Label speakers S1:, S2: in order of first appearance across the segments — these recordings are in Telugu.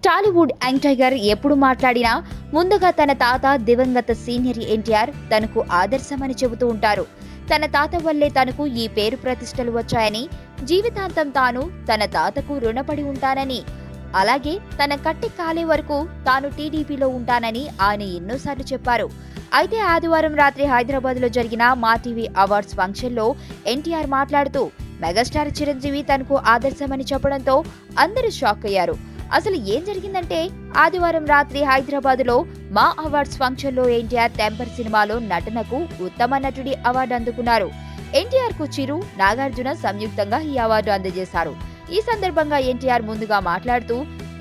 S1: టాలీవుడ్ యంగ్ టైగర్ ఎప్పుడు మాట్లాడినా ముందుగా తన తాత దివంగత సీనియర్ ఎన్టీఆర్ తనకు ఆదర్శమని చెబుతూ ఉంటారు. తన తాత వల్లే తనకు ఈ పేరు ప్రతిష్టలు వచ్చాయని, జీవితాంతం తాను తన తాతకు రుణపడి ఉంటానని, అలాగే తన కట్టె కాలే వరకు తాను టీడీపీలో ఉంటానని ఆయన ఎన్నోసార్లు చెప్పారు. అయితే ఆదివారం రాత్రి హైదరాబాద్ లో జరిగిన మా టీవీ అవార్డ్స్ ఫంక్షన్ లో ఎన్టీఆర్ మాట్లాడుతూ మెగాస్టార్ చిరంజీవి తనకు ఆదర్శమని చెప్పడంతో అందరూ షాక్ అయ్యారు. అసలు ఏం జరిగిందంటే ఆదివారం రాత్రి హైదరాబాద్ లో మా అవార్డ్స్ ఫంక్షన్ లో ఎన్టీఆర్ టెంపర్ సినిమాలో నటనకు ఉత్తమ నటుడి అవార్డు అందుకున్నారు. ఎన్టీఆర్ కు చిరు, నాగార్జున సంయుక్తంగా ఈ అవార్డు అందజేశారు. ఈ సందర్భంగా ఎన్టీఆర్ ముందుగా మాట్లాడుతూ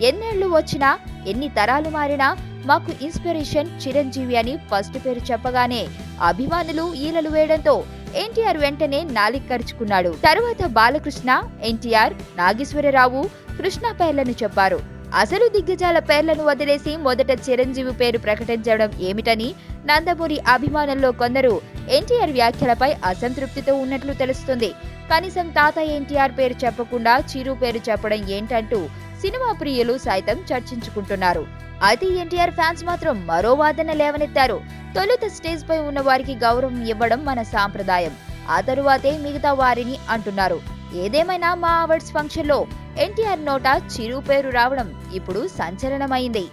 S1: ఎన్నేళ్లు వచ్చినా ఎన్ని తరాలు మారినా మాకు ఇన్స్పిరేషన్ చిరంజీవి అని ఫస్ట్ పేరు చెప్పగానే అభిమానులు ఈలలు వేయడంతో ఎన్టీఆర్ వెంటనే నాలిక్కరుచుకున్నాడు. తరువాత బాలకృష్ణ, ఎన్టీఆర్, నాగేశ్వరరావు, కృష్ణ పేర్లను చెప్పారు. అసలు దిగ్గజాల పేర్లను వదిలేసి మొదట చిరంజీవి పేరు ప్రకటించడం ఏమిటని నందమూరి అభిమానుల్లో కొందరు ఎన్టీఆర్ వ్యాఖ్యలపై అసంతృప్తితో ఉన్నట్లు తెలుస్తుంది. కనీసం తాత ఎన్టీఆర్ పేరు చెప్పకుండా చిరు పేరు చెప్పడం ఏంటంటూ సినిమా ప్రియులు సైతం చర్చించుకుంటున్నారు. అయితే ఎన్టీఆర్ ఫ్యాన్స్ మాత్రం మరో వాదన లేవనెత్తారు. తొలుత స్టేజ్ పై ఉన్న వారికి గౌరవం ఇవ్వడం మన సాంప్రదాయం, ఆ తరువాతే మిగతా వారిని అంటున్నారు. ఏదేమైనా మా అవార్డ్స్ ఫంక్షన్ లో ఎన్టీఆర్ నోట చిరు పేరు రావడం ఇప్పుడు సంచలనమైంది.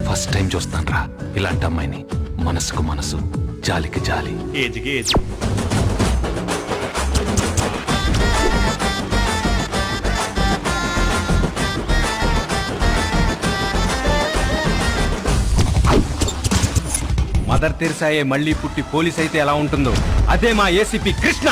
S2: ఫస్ట్ టైం చూస్తాన్రా ఇలాంటి అమ్మాయిని, మనసుకు మనసు, జాలికి జాలి.
S3: మదర్ తెరిసాయే మళ్ళీ పుట్టి పోలీస్ అయితే ఎలా ఉంటుందో అదే మా ఏసీపీ కృష్ణ.